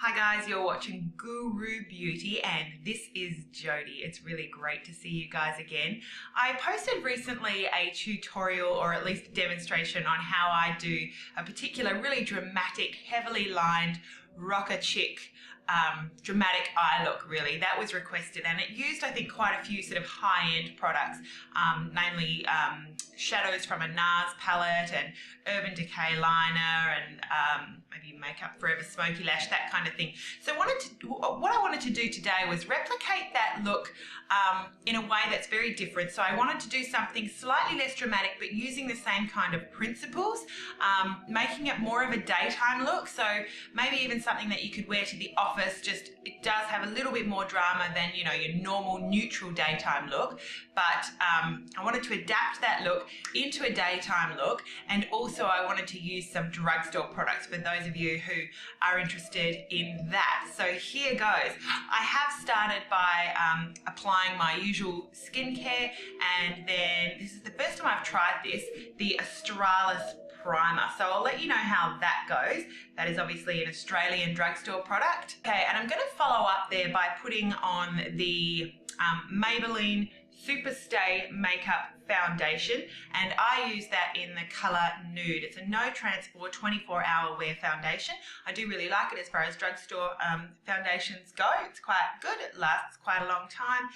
Hi guys, you're watching Guru Beauty and this is Jodi. It's really great to see you guys again. I posted recently a tutorial or at least a demonstration on how I do a particular really dramatic, heavily lined rocker chick dramatic eye look really. That was requested and it used I think quite a few sort of high-end products, namely shadows from a NARS palette and Urban Decay liner and maybe Makeup Forever Smoky Lash, that kind of thing. So what I wanted to do today was replicate that look in a way that's very different. So I wanted to do something slightly less dramatic but using the same kind of principles, making it more of a daytime look. So maybe even something that you could wear to the office, just it does have a little bit more drama than, you know, your normal neutral daytime look. But I wanted to adapt that look into a daytime look, and also I wanted to use some drugstore products for those of you who are interested in that. So here goes. I have started by applying my usual skincare, and then this is the first time I've tried this, the Australis primer. So I'll let you know how that goes. That is obviously an Australian drugstore product. Okay, and I'm going to follow up there by putting on the Maybelline SuperStay Makeup Foundation, and I use that in the colour Nude. It's a no transport 24-hour wear foundation. I do really like it as far as drugstore foundations go. It's quite good, it lasts quite a long time,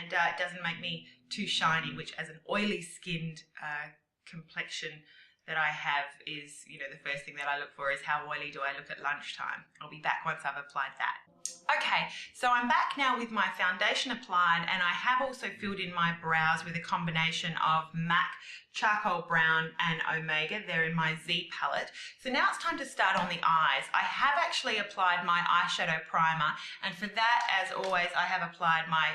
and it doesn't make me too shiny, which as an oily skinned complexion that I have is, you know, the first thing that I look for is how oily do I look at lunchtime. I'll be back once I've applied that. Okay, so I'm back now with my foundation applied, and I have also filled in my brows with a combination of MAC, Charcoal Brown and Omega. They're in my Z palette. So now it's time to start on the eyes. I have actually applied my eyeshadow primer, and for that, as always, I have applied my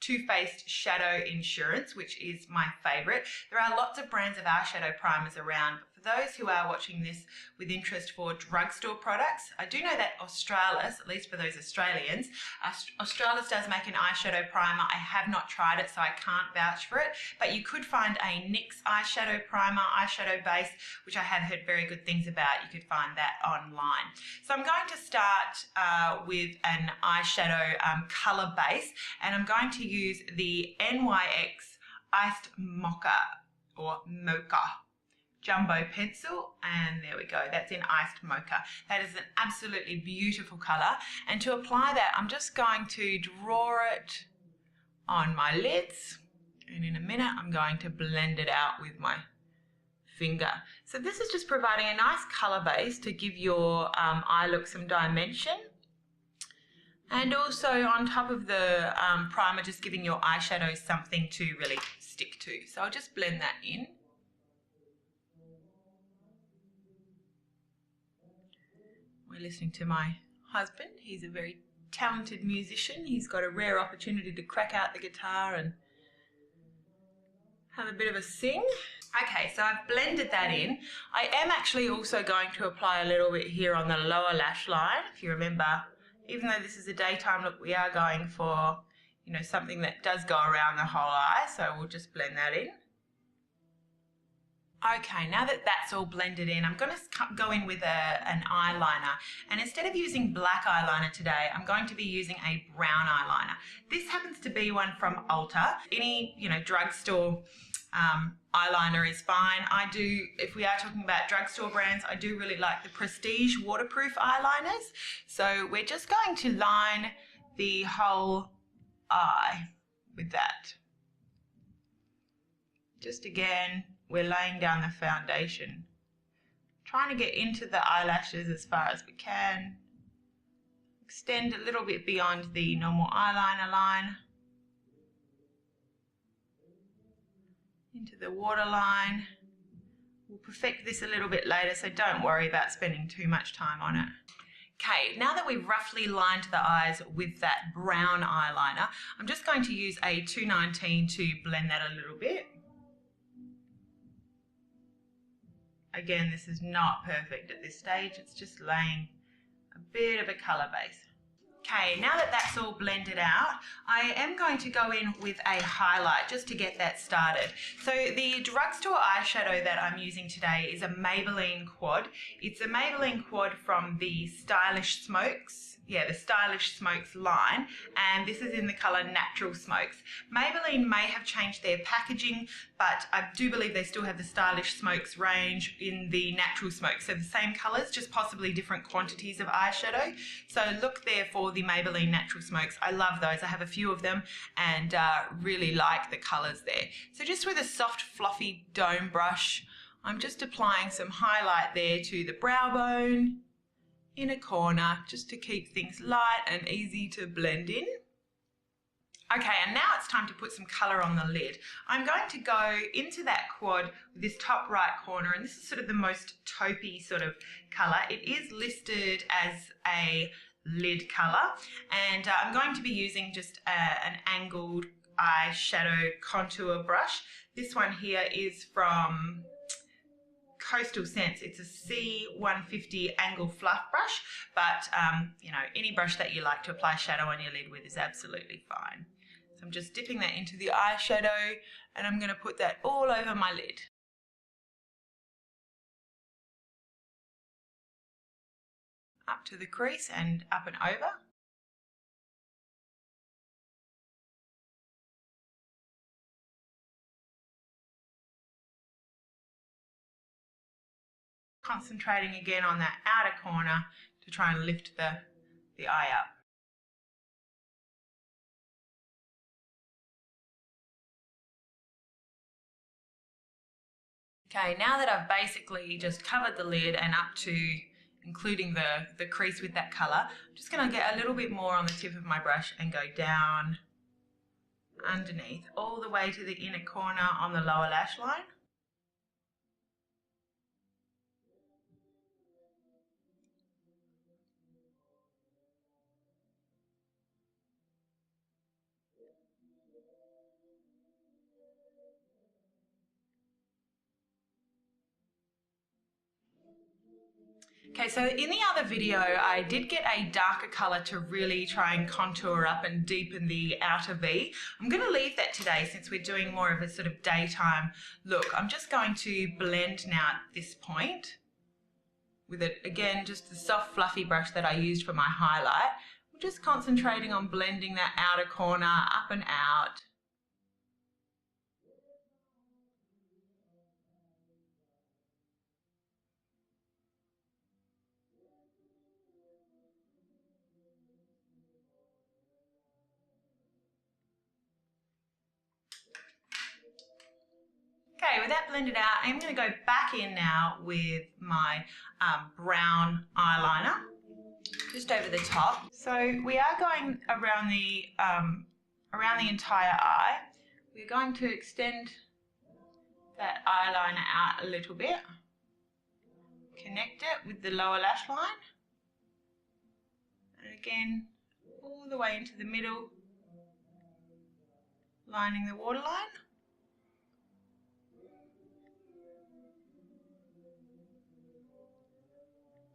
Too Faced Shadow Insurance, which is my favourite. There are lots of brands of eyeshadow primers around, but for those who are watching this with interest for drugstore products, I do know that Australis, at least for those Australians, Australis does make an eyeshadow primer. I have not tried it, so I can't vouch for it, but you could find a NYX eyeshadow primer, eyeshadow base, which I have heard very good things about. You could find that online. So I'm going to start with an eyeshadow colour base, and I'm going to use the NYX Iced Mocha or Mocha jumbo pencil, and there we go, that's in Iced Mocha. That is an absolutely beautiful colour, and to apply that I'm just going to draw it on my lids, and in a minute I'm going to blend it out with my finger. So this is just providing a nice colour base to give your eye look some dimension, and also on top of the primer, just giving your eyeshadow something to really stick to. So I'll just blend that in. We're listening to my husband. He's a very talented musician. He's got a rare opportunity to crack out the guitar and have a bit of a sing. Okay, so I've blended that in. I am actually also going to apply a little bit here on the lower lash line. If you remember, even though this is a daytime look, we are going for, you know, something that does go around the whole eye, so we'll just blend that in. Okay, now that that's all blended in, I'm going to go in with an eyeliner, and instead of using black eyeliner today, I'm going to be using a brown eyeliner. This happens to be one from Ulta. Any, you know, drugstore eyeliner is fine. I do, if we are talking about drugstore brands, I do really like the Prestige waterproof eyeliners. So we're just going to line the whole eye with that. Just again, we're laying down the foundation, trying to get into the eyelashes as far as we can, extend a little bit beyond the normal eyeliner line, into the waterline. We'll perfect this a little bit later, so don't worry about spending too much time on it. Okay, now that we've roughly lined the eyes with that brown eyeliner, I'm just going to use a 219 to blend that a little bit. Again, this is not perfect at this stage, it's just laying a bit of a colour base. Okay, now that that's all blended out, I am going to go in with a highlight just to get that started. So the Drugstore eyeshadow that I'm using today is a Maybelline Quad. It's a Maybelline Quad from the Stylish Smokes. Yeah, the Stylish Smokes line, and this is in the colour Natural Smokes. Maybelline may have changed their packaging, but I do believe they still have the Stylish Smokes range in the Natural Smokes. So the same colours, just possibly different quantities of eyeshadow. So look there for the Maybelline Natural Smokes. I love those. I have a few of them and really like the colours there. So just with a soft, fluffy dome brush, I'm just applying some highlight there to the brow bone, in a corner, just to keep things light and easy to blend in. Okay, and now it's time to put some colour on the lid. I'm going to go into that quad with this top right corner, and this is sort of the most taupey sort of colour. It is listed as a lid colour, and I'm going to be using just an angled eyeshadow contour brush. This one here is from Coastal Scents. It's a C150 angle fluff brush, but you know, any brush that you like to apply shadow on your lid with is absolutely fine. So I'm just dipping that into the eyeshadow, and I'm going to put that all over my lid. Up to the crease and up and over. Concentrating again on that outer corner to try and lift the eye up. Okay, now that I've basically just covered the lid and up to including the crease with that colour, I'm just going to get a little bit more on the tip of my brush and go down underneath all the way to the inner corner on the lower lash line. Okay, so in the other video, I did get a darker colour to really try and contour up and deepen the outer V. I'm going to leave that today since we're doing more of a sort of daytime look. I'm just going to blend now at this point with it, again, just the soft fluffy brush that I used for my highlight. I'm just concentrating on blending that outer corner up and out. Okay, with that blended out, I'm going to go back in now with my brown eyeliner, just over the top. So we are going around the entire eye. We're going to extend that eyeliner out a little bit, connect it with the lower lash line, and again, all the way into the middle, lining the waterline.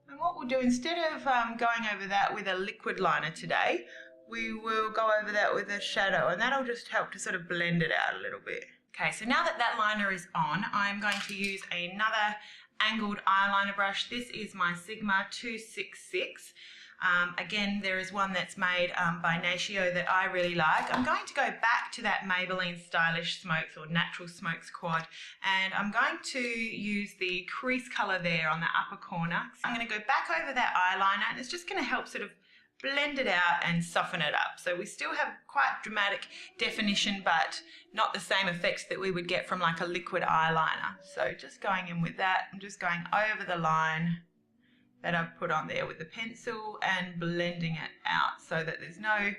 And what we'll do, instead of going over that with a liquid liner today, we will go over that with a shadow, and that'll just help to sort of blend it out a little bit. Okay, so now that that liner is on, I'm going to use another angled eyeliner brush. This is my Sigma 266. Again, there is one that's made by Natio that I really like. I'm going to go back to that Maybelline Stylish Smokes or Natural Smokes quad, and I'm going to use the crease colour there on the upper corner. I'm going to go back over that eyeliner, and it's just going to help sort of blend it out and soften it up. So we still have quite dramatic definition, but not the same effects that we would get from like a liquid eyeliner. So just going in with that, I'm just going over the line that I've put on there with the pencil and blending it out so that there's no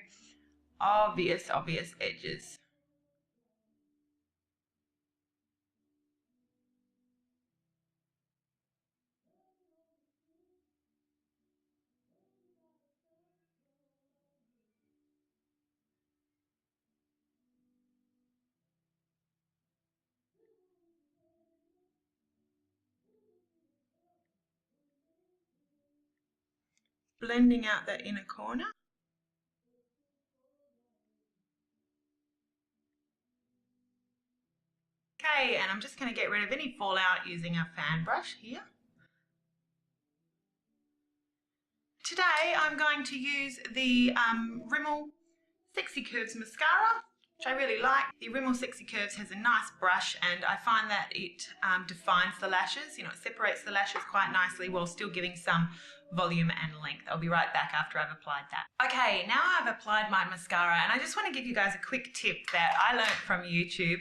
obvious edges. Blending out that inner corner. Okay, and I'm just going to get rid of any fallout using a fan brush here. Today I'm going to use the Rimmel Sexy Curves Mascara, which I really like. The Rimmel Sexy Curves has a nice brush, and I find that it defines the lashes. You know, it separates the lashes quite nicely while still giving some volume and length. I'll be right back after I've applied that. Okay, now I've applied my mascara, and I just want to give you guys a quick tip that I learned from YouTube.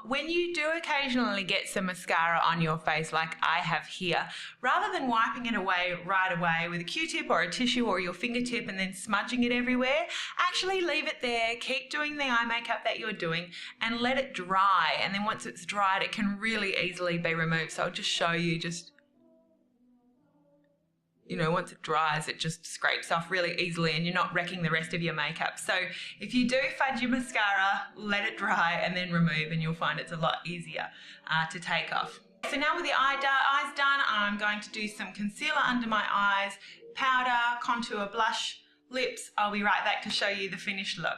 When you do occasionally get some mascara on your face like I have here, rather than wiping it away right away with a Q-tip or a tissue or your fingertip and then smudging it everywhere, actually leave it there, keep doing the eye makeup that you're doing and let it dry. And then once it's dried, it can really easily be removed. So I'll just show you, you know, once it dries, it just scrapes off really easily and you're not wrecking the rest of your makeup. So if you do fudge your mascara, let it dry and then remove, and you'll find it's a lot easier to take off. So now with the eyes done, I'm going to do some concealer under my eyes, powder, contour, blush, lips. I'll be right back to show you the finished look.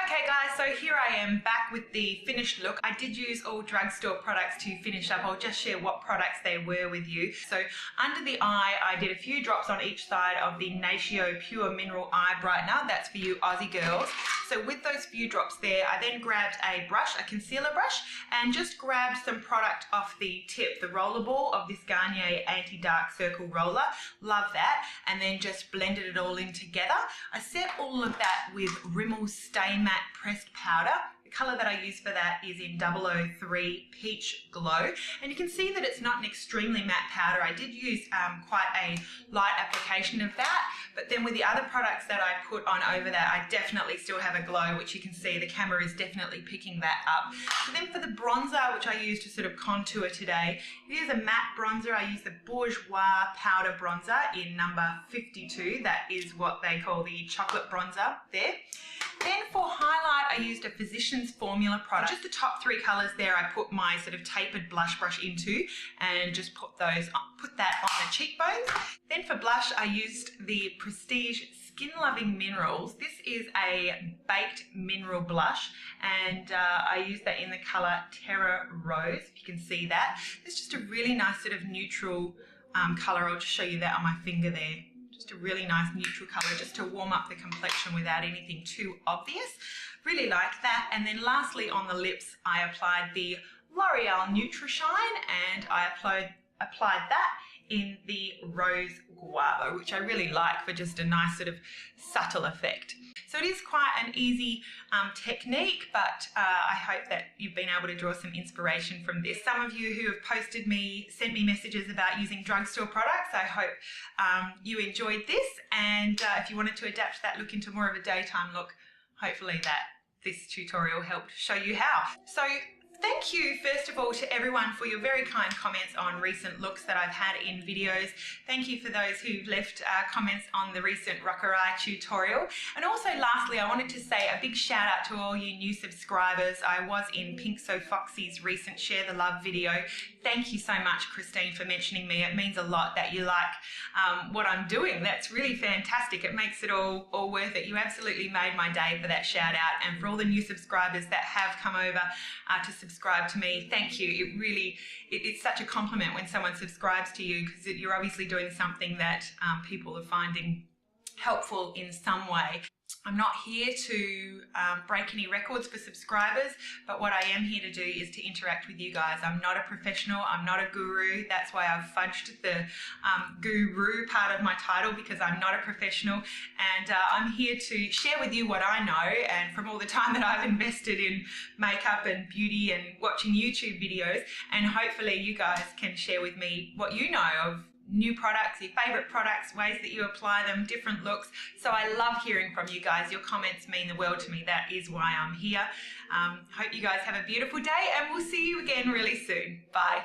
Okay guys, so here I am back with the finished look. I did use all Drugstore products to finish up. I'll just share what products they were with you. So under the eye, I did a few drops on each side of the Natio Pure Mineral Eye Brightener. That's for you Aussie girls. So with those few drops there, I then grabbed a brush, a concealer brush, and just grabbed some product off the tip, the roller ball of this Garnier Anti-Dark Circle Roller. Love that. And then just blended it all in together. I set all of that with Rimmel's Stay Matte Pressed Powder. The colour that I use for that is in 003 Peach Glow, and you can see that it's not an extremely matte powder. I did use quite a light application of that, but then with the other products that I put on over that, I definitely still have a glow, which you can see the camera is definitely picking that up. So then for the bronzer, which I use to sort of contour today, it is a matte bronzer. I use the Bourjois Powder Bronzer in number 52. That is what they call the chocolate bronzer there. Then for highlight, I used a Physicians Formula product. Just the top three colours there, I put my sort of tapered blush brush into and just put that on the cheekbones. Then for blush, I used the Prestige Skin Loving Minerals. This is a baked mineral blush, and I used that in the colour Terra Rose, if you can see that. It's just a really nice sort of neutral colour. I'll just show you that on my finger there. Just a really nice neutral colour just to warm up the complexion without anything too obvious. Really like that. And then lastly on the lips, I applied the L'Oreal Nutri-Shine, and I applied that in the Rose Guava, which I really like for just a nice sort of subtle effect. So it is quite an easy technique, but I hope that you've been able to draw some inspiration from this. Some of you who have sent me messages about using Drugstore products. I hope you enjoyed this, and if you wanted to adapt that look into more of a daytime look, hopefully this tutorial helped show you how. So thank you, first of all, to everyone for your very kind comments on recent looks that I've had in videos. Thank you for those who left comments on the recent Rocker Eye tutorial. And also, lastly, I wanted to say a big shout out to all you new subscribers. I was in Pink So Foxy's recent Share the Love video. Thank you so much, Christine, for mentioning me. It means a lot that you like what I'm doing. That's really fantastic. It makes it all worth it. You absolutely made my day for that shout out. And for all the new subscribers that have come over to subscribe to me, thank you. It's such a compliment when someone subscribes to you, because you're obviously doing something that people are finding helpful in some way. I'm not here to break any records for subscribers, but what I am here to do is to interact with you guys. I'm not a professional, I'm not a guru. That's why I've fudged the guru part of my title, because I'm not a professional, and I'm here to share with you what I know, and from all the time that I've invested in makeup and beauty and watching YouTube videos, and hopefully you guys can share with me what you know of new products, your favourite products, ways that you apply them, different looks. So I love hearing from you guys. Your comments mean the world to me. That is why I'm here. Hope you guys have a beautiful day, and we'll see you again really soon. Bye.